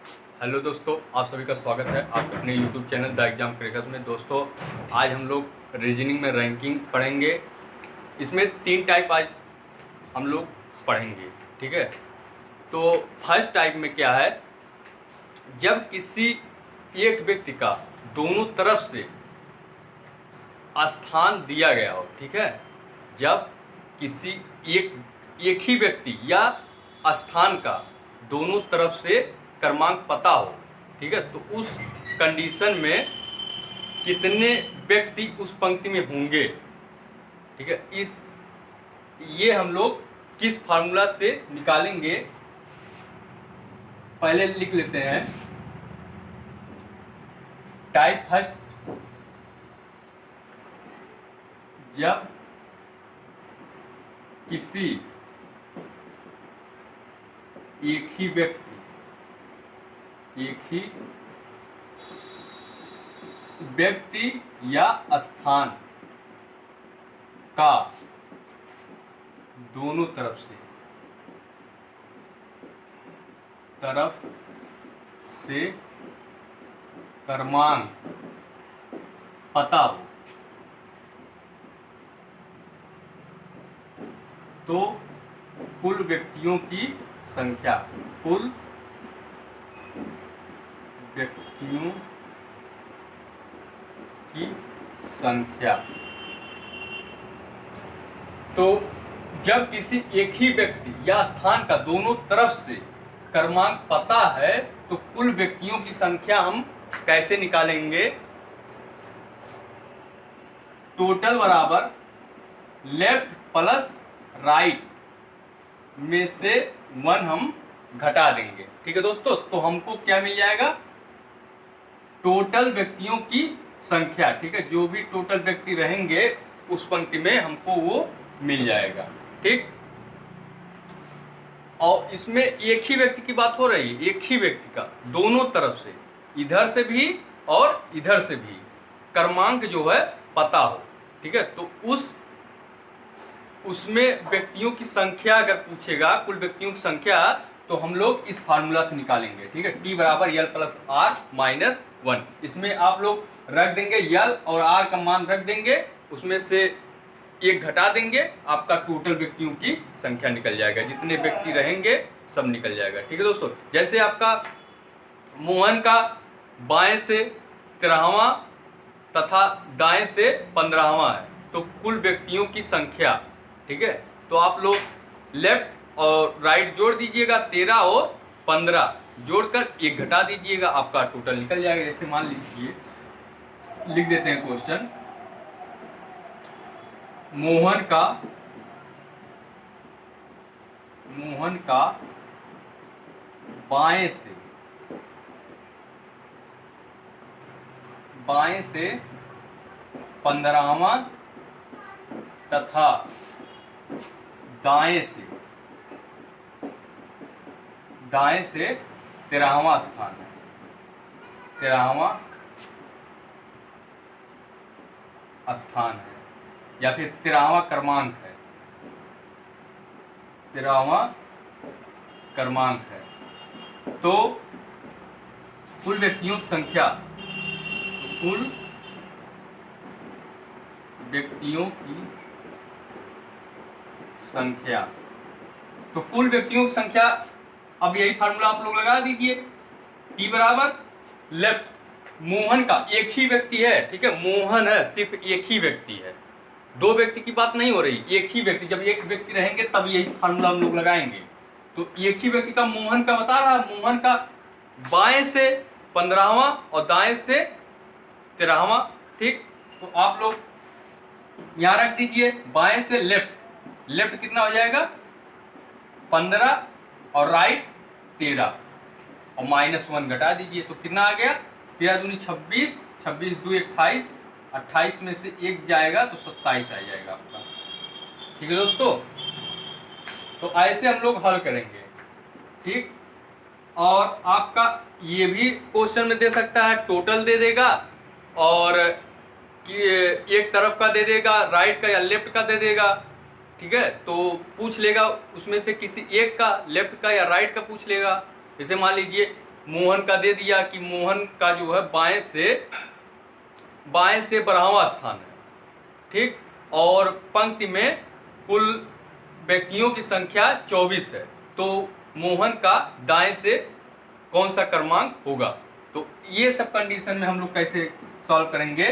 Hello दोस्तों, आप सभी का स्वागत है आपके अपने YouTube channel the exam crackers में। दोस्तों, आज हम लोग रीजनिंग में रैंकिंग पढ़ेंगे। इसमें 3 टाइप आज हम लोग पढ़ेंगे, ठीक है। तो फर्स्ट टाइप में क्या है, जब किसी एक व्यक्ति का दोनों तरफ से स्थान दिया गया हो, ठीक है। जब किसी एक ही व्यक्ति या स्थान का दोनों तरफ से क्रमांक पता हो, ठीक है, तो उस कंडीशन में कितने व्यक्ति उस पंक्ति में होंगे, ठीक है। ये हम लोग किस फार्मूला से निकालेंगे, पहले लिख लेते हैं। टाइप फर्स्ट, जब किसी एक ही व्यक्ति या स्थान का दोनों तरफ से क्रमांक पता हो, तो कुल व्यक्तियों की संख्या तो जब किसी एक ही व्यक्ति या स्थान का दोनों तरफ से क्रमांक पता है, तो कुल व्यक्तियों की संख्या हम कैसे निकालेंगे। टोटल बराबर लेफ्ट प्लस राइट में से 1 हम घटा देंगे, ठीक है दोस्तों। तो हमको क्या मिल जाएगा, टोटल व्यक्तियों की संख्या, ठीक है। जो भी टोटल व्यक्ति रहेंगे उस पंक्ति में हमको वो मिल जाएगा, ठीक। और इसमें एक ही व्यक्ति की बात हो रही है, एक ही व्यक्ति का दोनों तरफ से, इधर से भी और इधर से भी क्रमांक जो है पता हो, ठीक है। तो उसमें व्यक्तियों की संख्या अगर पूछेगा, कुल व्यक्तियों की संख्या, तो हम लोग इस फार्मूला से निकालेंगे, ठीक है। टी बराबर यल प्लस आर माइनस 1। इसमें आप लोग रख देंगे यल और आर का मान रख देंगे, उसमें से 1 घटा देंगे, आपका टोटल व्यक्तियों की संख्या निकल जाएगा। जितने व्यक्ति रहेंगे सब निकल जाएगा, ठीक है दोस्तों। जैसे आपका मोहन का बाएं से 13वां तथा दाएं से 15वां है, तो कुल व्यक्तियों की संख्या, ठीक है। तो आप लोग लेफ्ट और राइट जोड़ दीजिएगा, 13 और 15 जोड़कर 1 घटा दीजिएगा, आपका टोटल निकल जाएगा। जैसे मान लीजिए, लिख देते हैं क्वेश्चन, मोहन का बाएं से 15वां तथा दाएं से 13वां स्थान है, 13वां स्थान है, या फिर 13वां क्रमांक है, 13वां क्रमांक है। तो कुल व्यक्तियों की संख्या, तो कुल व्यक्तियों की संख्या, अब यही फार्मूला आप लोग लगा दीजिए। टी बराबर लेफ्ट, मोहन का एक ही व्यक्ति है, ठीक है, मोहन है, सिर्फ एक ही व्यक्ति है, 2 व्यक्ति की बात नहीं हो रही, एक ही व्यक्ति। जब एक व्यक्ति रहेंगे तब यही फार्मूला हम लोग लगाएंगे। तो एक ही व्यक्ति का, मोहन का बता रहा है, मोहन का बाएं से 15वां और दाएं से 13वां, ठीक। तो आप लोग यहां रख दीजिए, बाएं से लेफ्ट कितना हो जाएगा 15 और राइट 13 और माइनस 1 घटा दीजिए, तो कितना आ गया, 13 दूनी 26, 26 2 28, 28 में से 1 जाएगा तो 27 आ जाएगा आपका, ठीक है दोस्तों। तो ऐसे हम लोग हल करेंगे, ठीक। और आपका ये भी क्वेश्चन में दे सकता है, टोटल दे देगा और कि एक तरफ का दे देगा, राइट का या लेफ्ट का दे देगा, ठीक है। तो पूछ लेगा उसमें से किसी एक का, लेफ्ट का या राइट का पूछ लेगा। जैसे मान लीजिए मोहन का दे दिया कि मोहन का जो है बाएं से 12वां स्थान है, ठीक। और पंक्ति में कुल व्यक्तियों की संख्या 24 है, तो मोहन का दाएं से कौन सा क्रमांक होगा। तो ये सब कंडीशन में हम लोग कैसे सॉल्व करेंगे।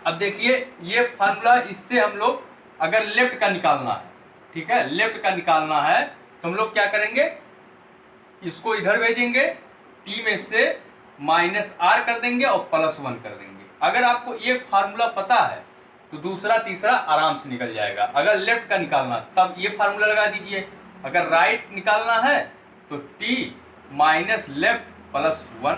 अब देखिए ये फार्मूला, इससे हम लोग अगर लेफ्ट का निकालना है, ठीक है, लेफ्ट का निकालना है तो हम लोग क्या करेंगे, इसको इधर भेजेंगे, टी में से -r कर देंगे और +1 कर देंगे। अगर आपको ये फार्मूला पता है तो दूसरा तीसरा आराम से निकल जाएगा। अगर लेफ्ट का निकालना तब ये फार्मूला लगा दीजिए, अगर राइट निकालना है तो t - लेफ्ट +1,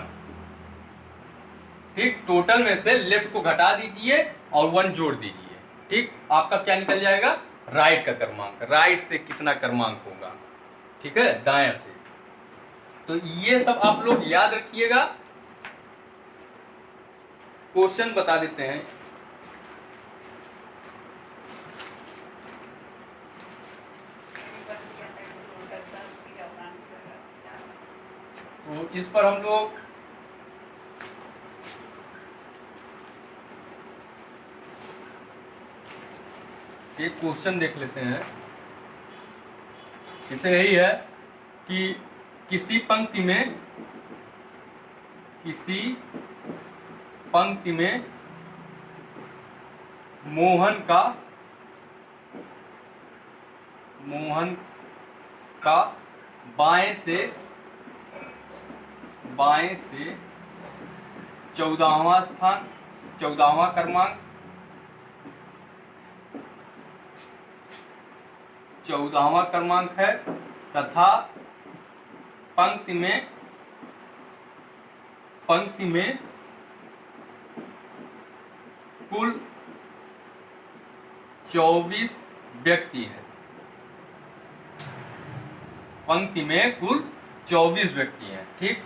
ठीक। टोटल में से लेफ्ट को घटा दीजिए और 1 जोड़ दीजिए, ठीक। आपका क्या निकल जाएगा, राइट का क्रमांक। राइट से कितना क्रमांक होगा, ठीक है, दाएं से। तो ये सब आप लोग याद रखिएगा। क्वेश्चन बता देते हैं। तो इस पर हम लोग एक क्वेश्चन देख लेते हैं। इसे यही है कि किसी पंक्ति में मोहन का बाएं से 14वां स्थान, 14वां क्रमांक, 14वां क्रमांक है, तथा पंक्ति में कुल 24 व्यक्ति हैं। पंक्ति में कुल 24 व्यक्ति हैं, ठीक।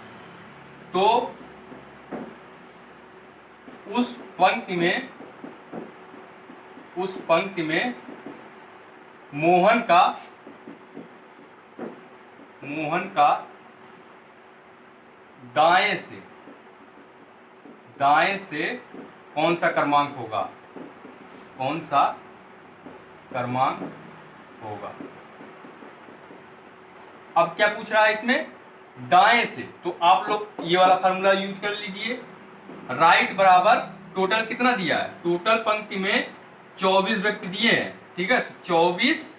तो उस पंक्ति में मोहन का दाएं से कौन सा क्रमांक होगा, अब क्या पूछ रहा है इसमें, दाएं से। तो आप लोग ये वाला फार्मूला यूज कर लीजिए। राइट बराबर टोटल कितना दिया है, टोटल पंक्ति में 24 व्यक्ति दिए हैं, ठीक है। तो 24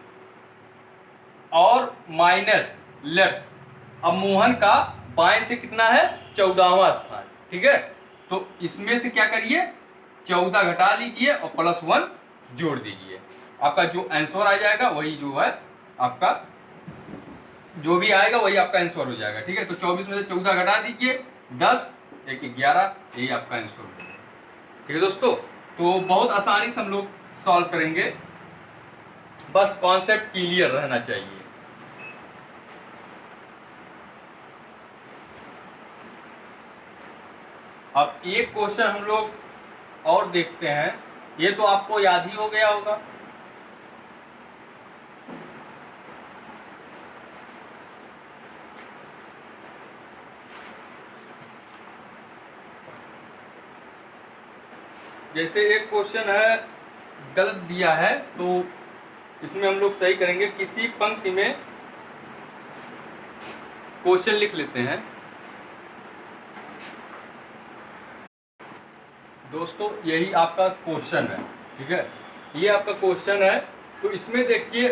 और माइनस लेफ्ट। अब मोहन का बाएं से कितना है, 14वां स्थान, ठीक है। तो इसमें से क्या करिए, 14 घटा लीजिए और +1 जोड़ दीजिए। आपका जो आंसर आ जाएगा वही जो है आपका, जो भी आएगा वही आपका आंसर हो जाएगा, ठीक है। तो 24 में से 14 घटा दीजिए, 10, 1, 11, यही आपका आंसर हो जाएगा, ठीक है दोस्तों। तो बहुत आसानी से हम लोग सॉल्व करेंगे, बस कॉन्सेप्ट क्लियर रहना चाहिए। अब एक क्वेश्चन हम लोग और देखते हैं, ये तो आपको याद ही हो गया होगा। जैसे एक क्वेश्चन है गलत दिया है, तो इसमें हम लोग सही करेंगे। किसी पंक्ति में क्वेश्चन लिख लेते हैं। दोस्तों यही आपका क्वेश्चन है, ठीक है, ये आपका क्वेश्चन है। तो इसमें देखिए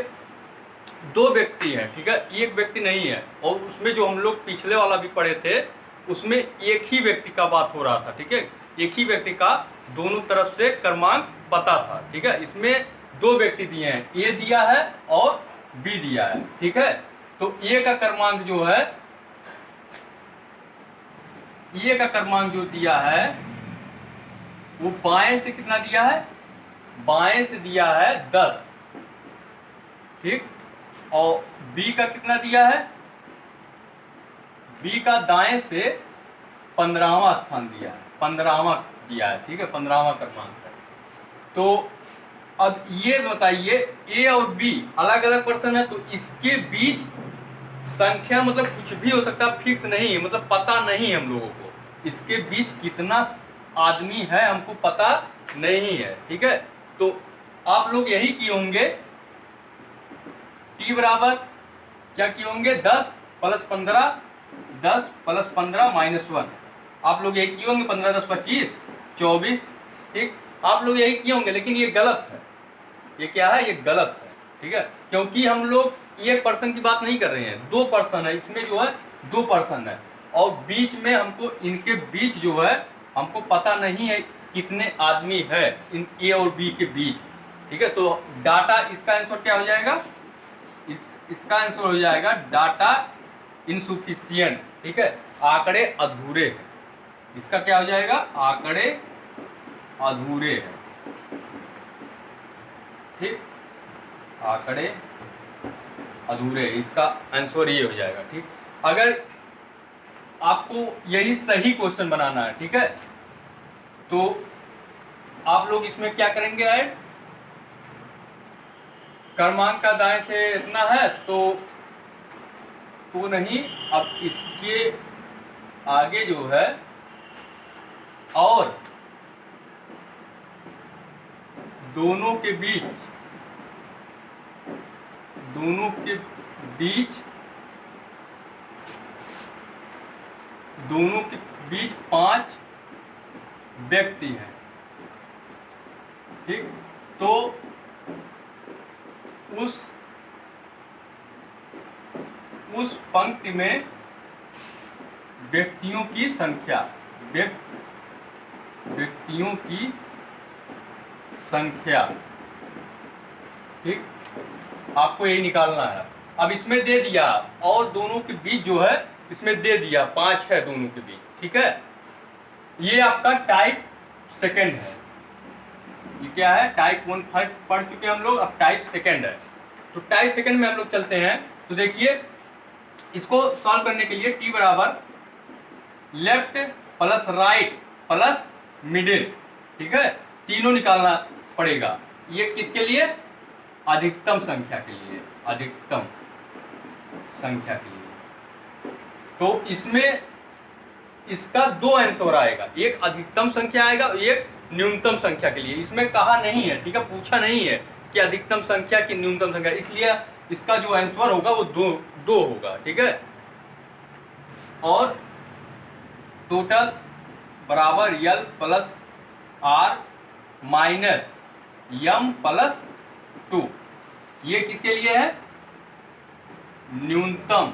2 व्यक्ति हैं, ठीक है, एक व्यक्ति नहीं है। और उसमें जो हम लोग पिछले वाला भी पढ़े थे उसमें एक ही व्यक्ति का बात हो रहा था, ठीक है। एक ही व्यक्ति का दोनों तरफ से क्रमांक पता था, ठीक है। इसमें 2 व्यक्ति दिए हैं, ए दिया है और बी दिया है, ठीक है। तो ए का क्रमांक जो है, ए का क्रमांक जो दिया है वो बाएं से कितना दिया है, बाएं से दिया है 10, ठीक। और बी का कितना दिया है, बी का दाएं से 15वां स्थान दिया है, 15वां दिया है, ठीक है, 15वां क्रमांक है। तो अब ये बताइए, ए और बी अलग अलग पर्सन है, तो इसके बीच संख्या मतलब कुछ भी हो सकता है, फिक्स नहीं है, मतलब पता नहीं है हम लोगों को इसके बीच कितना आदमी है, हमको पता नहीं है। ठीक है, तो आप लोग यही किए होंगे, टी बराबर क्या किए होंगे, 10 + 15, 10 + 15 -1। आप लोग यही किए होंगे, 15 10 25 24। ठीक, आप लोग यही किए होंगे, लेकिन ये गलत है। ये क्या है, ये गलत है। ठीक है, क्योंकि हम लोग एक पर्सन की बात नहीं कर रहे हैं, 2 पर्सन है इसमें, जो है 2 पर्सन है, और बीच में हमको, इनके बीच जो है हमको पता नहीं है कितने आदमी है इन ए और बी के बीच। ठीक है, तो डाटा, इसका आंसर क्या हो जाएगा, इसका आंसर हो जाएगा डाटा इनसुफिशियंट। ठीक है, आंकड़े अधूरे हैं। इसका क्या हो जाएगा, आंकड़े अधूरे हैं। ठीक, आंकड़े अधूरे, इसका आंसर ये हो जाएगा। ठीक, अगर आपको यही सही क्वेश्चन बनाना है, ठीक है, तो आप लोग इसमें क्या करेंगे, ऐड क्रमांक का दाएं से इतना है तो नहीं, अब इसके आगे जो है, और दोनों के बीच 5 व्यक्ति हैं। ठीक, तो उस पंक्ति में व्यक्तियों की संख्या, व्यक्तियों की संख्या, ठीक, आपको यही निकालना है। अब इसमें दे दिया, और दोनों के बीच जो है इसमें दे दिया 5 है दोनों के बीच। ठीक है, ये आपका टाइप सेकंड है। ये क्या है, टाइप 1 फर्स्ट पढ़ चुके हम लोग, अब टाइप सेकंड है। तो टाइप सेकंड में हम लोग चलते हैं। तो देखिए, इसको सॉल्व करने के लिए टी बराबर left plus right plus middle, ठीक है, तीनों निकालना पड़ेगा। ये किसके लिए, अधिकतम संख्या के लिए, अधिकतम संख्या के लिए। तो इसमें इसका 2 आंसर आएगा, एक अधिकतम संख्या आएगा, एक न्यूनतम संख्या के लिए। इसमें कहा नहीं है, ठीक है, पूछा नहीं है कि अधिकतम संख्या की न्यूनतम संख्या, इसलिए इसका जो आंसर होगा वो 2 होगा। ठीक है, और टोटल बराबर L plus R minus M plus 2। ये किसके लिए है, न्यूनतम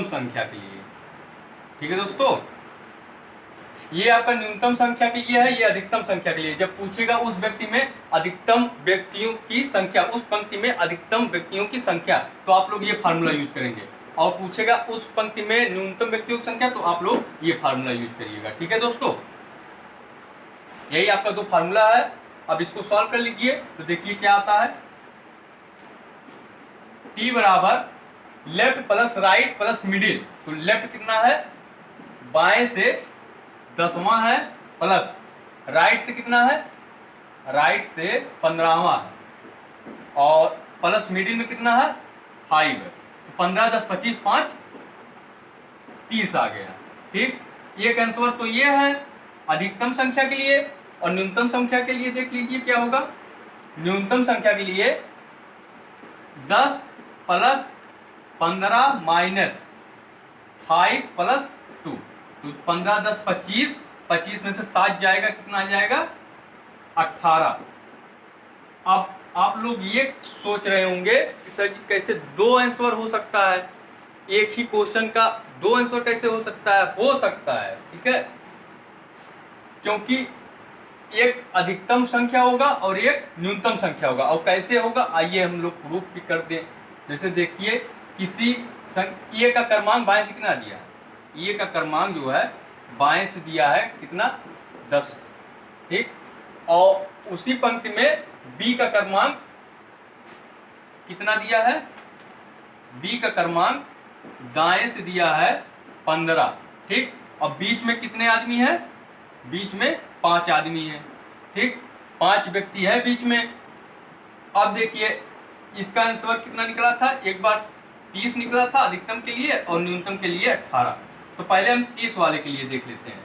संख्या के लिए। ठीक है दोस्तों, ये आपका न्यूनतम संख्या के लिए है, ये अधिकतम संख्या के लिए। जब पूछेगा उस व्यक्ति में अधिकतम व्यक्तियों की संख्या, उस पंक्ति में अधिकतम व्यक्तियों की संख्या, तो आप लोग ये फार्मूला यूज करेंगे। और पूछेगा उस पंक्ति में न्यूनतम व्यक्तियों की संख्या, तो आप लोग ये फार्मूला यूज करिएगा। ठीक है दोस्तों, यही आपका 2 फार्मूला है। अब इसको सॉल्व कर लीजिए, तो देखिए क्या आता है, टी बराबर left plus right plus middle. तो लेफ्ट कितना है, बाएं से 10वां है, प्लस राइट से कितना है, राइट से 15वां है, और प्लस मिडिल में कितना है, 5 है। तो 15 10 25 5 30 आ गया। ठीक, ये आंसर तो ये है अधिकतम संख्या के लिए। और न्यूनतम संख्या के लिए देख लीजिए क्या होगा, न्यूनतम संख्या के लिए 10 प्लस 15 माइनस 5 प्लस 2। तो 15 10 25, 25 में से 7 जाएगा, कितना आ जाएगा, 18। अब आप लोग ये सोच रहे होंगे कि सर जी कैसे 2 आंसर हो सकता है, एक ही क्वेश्चन का 2 आंसर कैसे हो सकता है। हो सकता है, ठीक है, क्योंकि एक अधिकतम संख्या होगा और एक न्यूनतम संख्या होगा। और कैसे होगा, आइए हम लोग प्रूफ भी कर दें। जैसे देखिए, किसी ए का क्रमांक बाएं से कितना दिया है, ए का क्रमांक जो है बाएं से दिया है कितना, 10। ठीक, और उसी पंक्ति में बी का क्रमांक कितना दिया है, बी का क्रमांक दाएं से दिया है 15। ठीक, और बीच में कितने आदमी हैं, बीच में 5 आदमी हैं। ठीक, 5 व्यक्ति है बीच में। अब देखिए इसका आंसर कितना निकला था, एक बार 30 निकला था अधिकतम के लिए और न्यूनतम के लिए 18। तो पहले हम 30 वाले के लिए देख लेते हैं।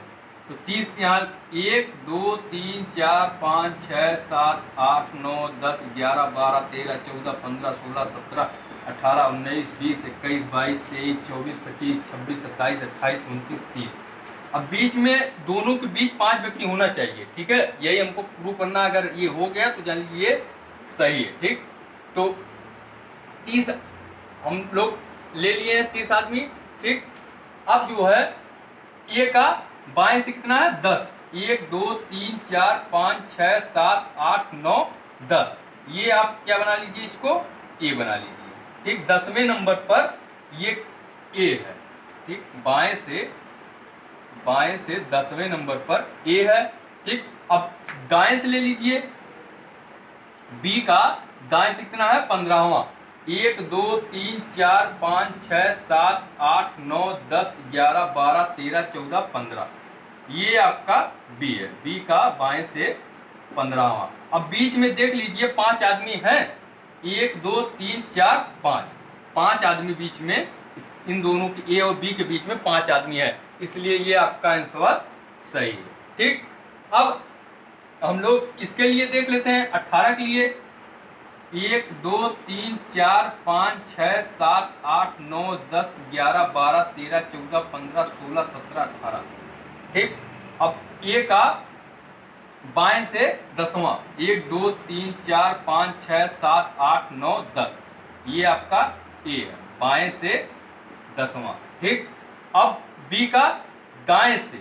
तो 30 यहाँ 1 2 3 4 5 6 7 8 9 10 11 12 13 14 15 16 17 18 19 20 21 22 23 24 25 26 27 28 29 30। अब बीच में दोनों के बीच 5 व्यक्ति होना चाहिए, ठीक है, यही हमको प्रूव करना। अगर ये हो गया तो जान लीजिए सही है, ठीक। तो 30 हम लोग ले लिए हैं, 30 आदमी, ठीक। अब जो है ए का बाएं से कितना है 10, 1 2 3 4 5 6 7 8 9 10। ये आप क्या बना लीजिए, इसको ए बना लीजिए, ठीक। 10वें नंबर पर ये ए है, ठीक। बाएं से 10वें नंबर पर ए है, ठीक। अब दाएं से ले लीजिए, बी का दाएं से कितना है 15वां, 1 2 3 4 5 6 7 8 9 10 11 12 13 14 15। ये आपका बी है, बी का बाएं से 15वां। अब बीच में देख लीजिए 5 आदमी हैं, 1 2 3 4 5 आदमी बीच में, इन दोनों के ए और बी के बीच में 5 आदमी है, इसलिए ये आपका आंसर सही है, ठीक। अब हम लोग इसके लिए देख लेते हैं 18 के लिए, 1 2 3 4 5 6 7 8 9 10 11 12 13 14 15 16 17 18, ठीक। अब ए का बाएं से 10वां, 1 2 3 4 5 6 7 8 9 10, ये आपका ए है, बाएं से 10वां, ठीक। अब बी का दाएं से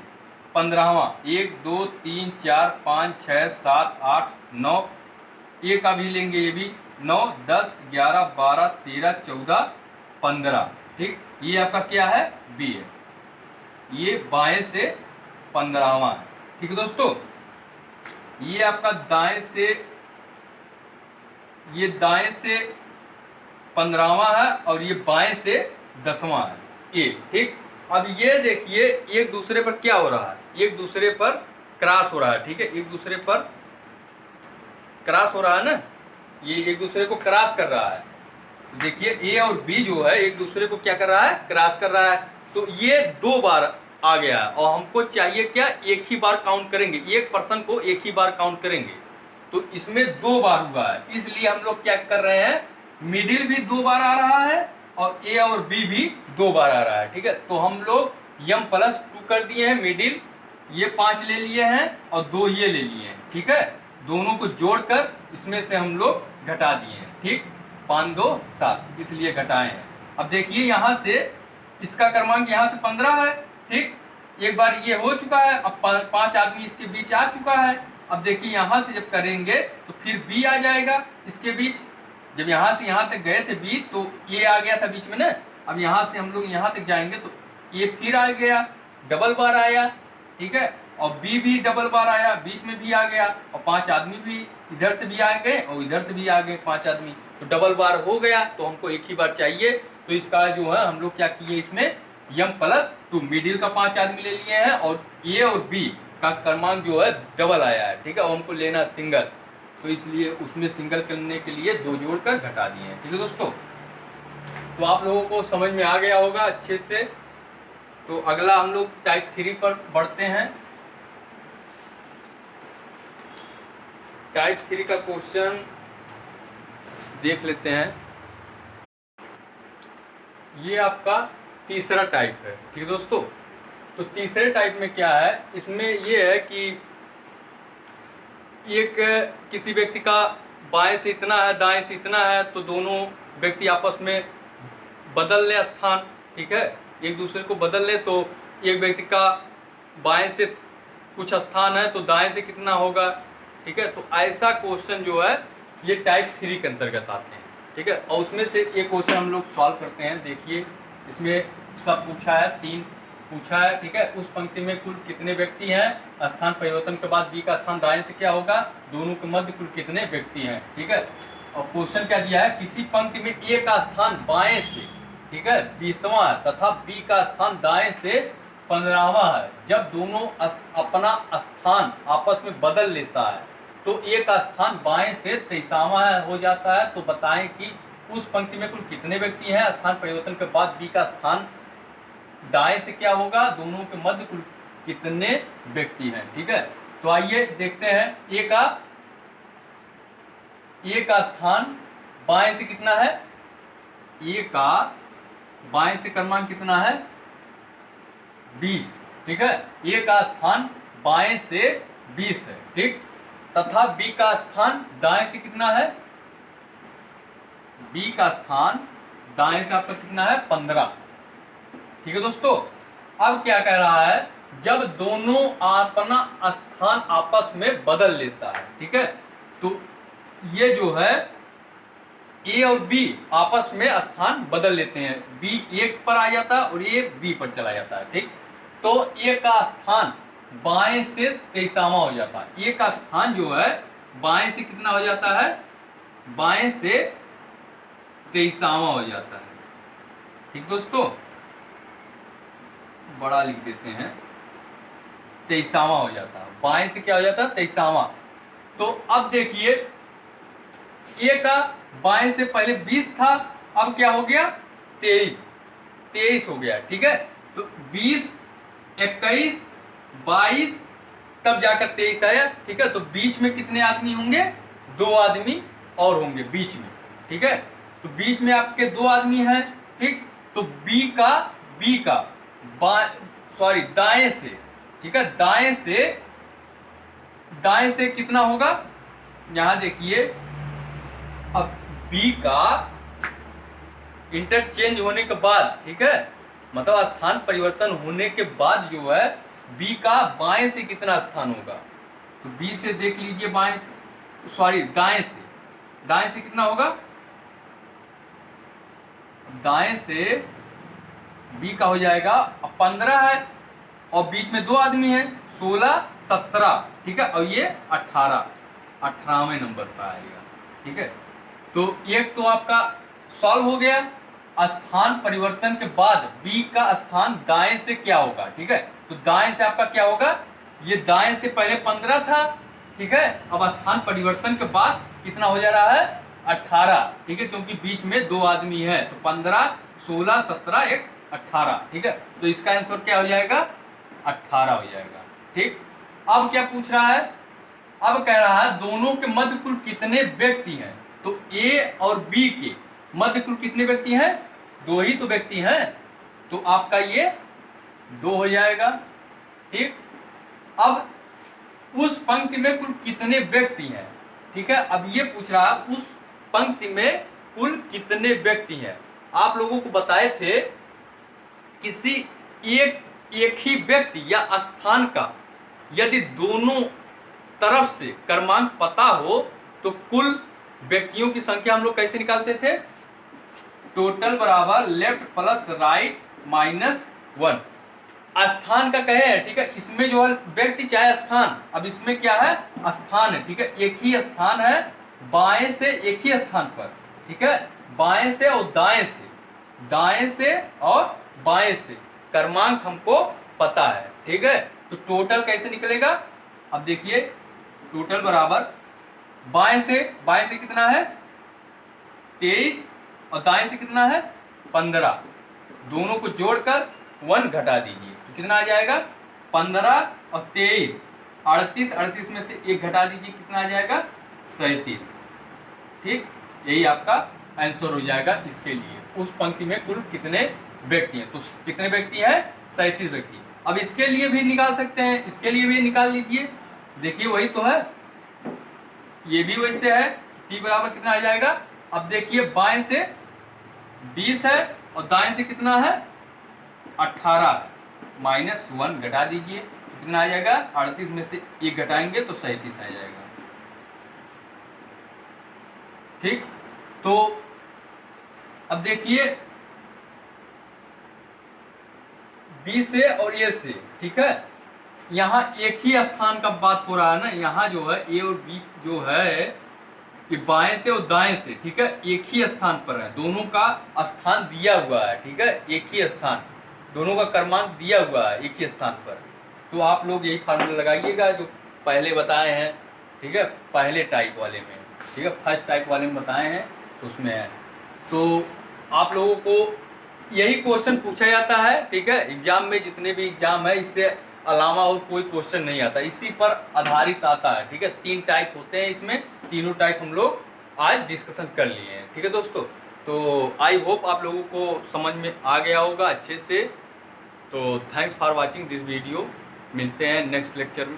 15वां, 1 2 3 4 5 6 7 8 9, ए का भी लेंगे, ये भी 9 10 11 12 13 14 15, ठीक। ये आपका क्या है, बी है, ये बाएं से 15वां है, ठीक है दोस्तों। ये आपका दाएं से 15वां है और ये बाएं से 10वां है, ए, ठीक। अब ये देखिए एक दूसरे पर क्या हो रहा है, एक दूसरे पर क्रॉस हो रहा है, ठीक है, एक दूसरे पर क्रॉस हो रहा है ना, ये एक दूसरे को क्रॉस कर रहा है। देखिए ए और बी जो है एक दूसरे को क्या कर रहा है, क्रॉस कर रहा है। तो ये 2 बार आ गया और हमको चाहिए क्या, एक ही बार काउंट करेंगे, एक पर्सन को एक ही बार काउंट करेंगे। तो इसमें 2 बार हुआ है, इसलिए हम लोग क्या कर रहे हैं, मिडिल भी 2 बार आ रहा है और ए और बी भी 2 बार आ रहा है, ठीक है। तो हम लोग m+2 कर दिए हैं, मिडिल ये 5 ले लिए हैं और 2 ये ले लिए हैं, ठीक है। दोनों को जोड़कर इसमें से हम लोग घटा दिए हैं, ठीक। 5 2 7, इसलिए घटाए हैं। अब देखिए यहाँ से इसका क्रमांक यहाँ से 15 है, ठीक। एक बार ये हो चुका है, अब 5 आदमी इसके बीच आ चुका है। अब देखिए यहाँ से जब करेंगे तो फिर बी आ जाएगा इसके बीच। जब यहाँ से यहाँ तक गए थे बी तो ये आ गया था बीच में ना, अब यहाँ से हम लोग यहाँ तक जाएंगे तो ये फिर आ गया, डबल बार आया, ठीक है। और बी भी डबल बार आया, बीच में भी आ गया और 5 आदमी भी इधर से भी आ गए और इधर से भी आ गए 5 आदमी, तो डबल बार हो गया। तो हमको एक ही बार चाहिए, तो इसका जो है हम लोग क्या किए, इसमें m+2 मिडिल का 5 आदमी ले लिए हैं और ए और बी का क्रमांक जो है डबल आया है, ठीक है। और हमको लेना सिंगल, तो इसलिए उसमें सिंगल करने के लिए 2 जोड़कर घटा दिए हैं, ठीक है दोस्तों। तो आप लोगों को समझ में आ गया होगा अच्छे से। तो अगला हम लोग टाइप 3 पर बढ़ते हैं। टाइप 3 का क्वेश्चन देख लेते हैं। ये आपका तीसरा टाइप है, ठीक है दोस्तों। तो तीसरे टाइप में क्या है, इसमें ये है कि एक किसी व्यक्ति का बाएं से इतना है, दाएं से इतना है, तो दोनों व्यक्ति आपस में बदल लें स्थान, ठीक है, एक दूसरे को बदल ले। तो एक व्यक्ति का बाएं से कुछ स्थान है तो दाएं से कितना होगा, ठीक है। तो ऐसा क्वेश्चन जो है ये टाइप 3 के अंतर्गत आते हैं, ठीक है। और उसमें से एक क्वेश्चन हम लोग सॉल्व करते हैं। देखिए इसमें सब पूछा है, 3 पूछा है, ठीक है। उस पंक्ति में कुल कितने व्यक्ति हैं, स्थान परिवर्तन के बाद बी का स्थान दाएं से क्या होगा, दोनों के मध्य कुल कितने व्यक्ति हैं, ठीक है। और क्वेश्चन क्या दिया है, किसी पंक्ति में ए का स्थान बाएं से, ठीक है, 20वां है तथा बी का स्थान दाएं से 15वां है। जब दोनों अपना स्थान आपस में बदल लेता है तो ए का स्थान बाएं से 23वां हो जाता है। तो बताएं कि उस पंक्ति में कुल कितने व्यक्ति हैं, स्थान परिवर्तन के बाद बी का स्थान दाएं से क्या होगा, दोनों के मध्य कुल कितने व्यक्ति हैं। ठीक है, तो आइए देखते हैं ए का स्थान बाएं से कितना है, ए का बाएं से क्रमांक कितना है 20। ठीक है, ए का स्थान बाएं से 20 है। ठीक, तथा बी का स्थान दाएं से कितना है, बी का स्थान दाएं से आपका कितना है 15। ठीक है दोस्तों, अब क्या कह रहा है, जब दोनों अपना स्थान आपस में बदल लेता है। ठीक है, तो ये जो है ए और बी आपस में स्थान बदल लेते हैं, बी एक पर आ जाता है और ए बी पर चला जाता है। ठीक, तो ए का स्थान बाएं से 23वां हो जाता है, ए का स्थान जो है बाएं से कितना हो जाता है, बाएं से 23वां हो जाता है। ठीक दोस्तों, बड़ा लिख देते हैं, 23वां हो जाता है, बाएं से क्या हो जाता है 23वां। तो अब देखिए ए का बाएं से पहले 20 था, अब क्या हो गया 23 हो गया। ठीक है, तो 20, 21, 22 तब जाकर 23 आया। ठीक है, तो बीच में कितने आदमी होंगे, 2 आदमी और होंगे बीच में। ठीक है, तो बीच में आपके 2 आदमी हैं। ठीक, तो बी का दाएं से, ठीक है, दाएं से कितना होगा, यहां देखिए, अब बी का इंटरचेंज होने के बाद, ठीक है, मतलब स्थान परिवर्तन होने के बाद जो है बी का बाएं से कितना स्थान होगा, तो बी से देख लीजिए, दाएं से कितना होगा, दाएं से बी का हो जाएगा 15 है और बीच में 2 आदमी हैं, 16, 17। ठीक है, और ये 18वें नंबर पर आएगा। ठीक है, तो एक तो आपका सॉल्व हो गया। स्थान परिवर्तन के बाद बी का स्थान दाएं से क्या होगा। ठीक है, तो दाएं से आपका क्या होगा, ये दाएं से पहले 15 था। ठीक है, अब स्थान परिवर्तन के बाद कितना हो जा रहा है 18। ठीक है, क्योंकि बीच में 2 आदमी है, तो 15, 16, 17, 1, 18। ठीक है, तो इसका आंसर क्या हो जाएगा 18 हो जाएगा। ठीक, अब क्या पूछ रहा है, अब कह रहा है दोनों के मध्य कुल कितने व्यक्ति हैं, तो ए और बी के मध्य कुल कितने व्यक्ति हैं, 2 ही तो व्यक्ति हैं, तो आपका ये 2 हो जाएगा। ठीक, अब उस पंक्ति में कुल कितने व्यक्ति हैं। ठीक है, अब ये पूछ रहा है उस पंक्ति में कुल कितने व्यक्ति हैं। आप लोगों को बताए थे किसी एक ही व्यक्ति या स्थान का यदि दोनों तरफ से क्रमांक पता हो तो कुल व्यक्तियों की संख्या हम लोग कैसे निकालते थे, टोटल बराबर लेफ्ट प्लस राइट माइनस 1। स्थान का कहे है। ठीक है, इसमें जो है व्यक्ति चाहे स्थान, अब इसमें क्या है स्थान है। ठीक है, एक ही स्थान है, बाएं से एक ही स्थान पर। ठीक है, बाएं से और दाएं से और बाएं से क्रमांक हमको पता है। ठीक है, तो टोटल कैसे निकलेगा, अब देखिए, टोटल बराबर बाएं से कितना है 23 और दाएं से कितना है 15, दोनों को जोड़कर 1 घटा दीजिए तो कितना आ जाएगा 15 और 23, 38 में से 1 घटा दीजिए, कितना आ जाएगा 37। ठीक, यही आपका आंसर हो जाएगा इसके लिए। उस पंक्ति में कुल कितने व्यक्ति हैं, तो कितने व्यक्ति हैं 37 व्यक्ति। अब इसके लिए भी निकाल सकते हैं, इसके लिए भी निकाल लीजिए, देखिए वही तो है, ये भी वैसे है, t बराबर कितना आ जाएगा, अब देखिए बाएं से 20 है और दाएं से कितना है 18, माइनस 1 घटा दीजिए कितना आ जाएगा, 38 में से 1 घटाएंगे तो 37 आ जाएगा। ठीक, तो अब देखिए बी से और ए से, ठीक है, यहाँ एक ही स्थान का बात हो रहा है ना, यहाँ जो है ए और बी जो है ये बाएं से और दाएं से, ठीक है, एक ही स्थान पर है, दोनों का स्थान दिया हुआ है। ठीक है, एक ही स्थान, दोनों का क्रमांक दिया हुआ है एक ही स्थान पर। तो आप लोग यही फार्मूला लगाइएगा जो पहले बताए हैं। ठीक है, पहले टाइप वाले में, ठीक है, फर्स्ट टाइप वाले में बताए हैं तो उसमें है। तो आप लोगों को यही क्वेश्चन पूछा जाता है, ठीक है। एग्जाम में जितने भी एग्जाम है इससे अलावा और कोई क्वेश्चन नहीं आता, इसी पर आधारित आता है, ठीक है। 3 टाइप होते हैं इसमें, तीनों टाइप हम लोग आज डिस्कशन कर लिए हैं, ठीक है दोस्तों। तो आई होप आप लोगों को समझ में आ गया होगा अच्छे से। तो thanks for watching this video, मिलते हैं नेक्स्ट लेक्चर में।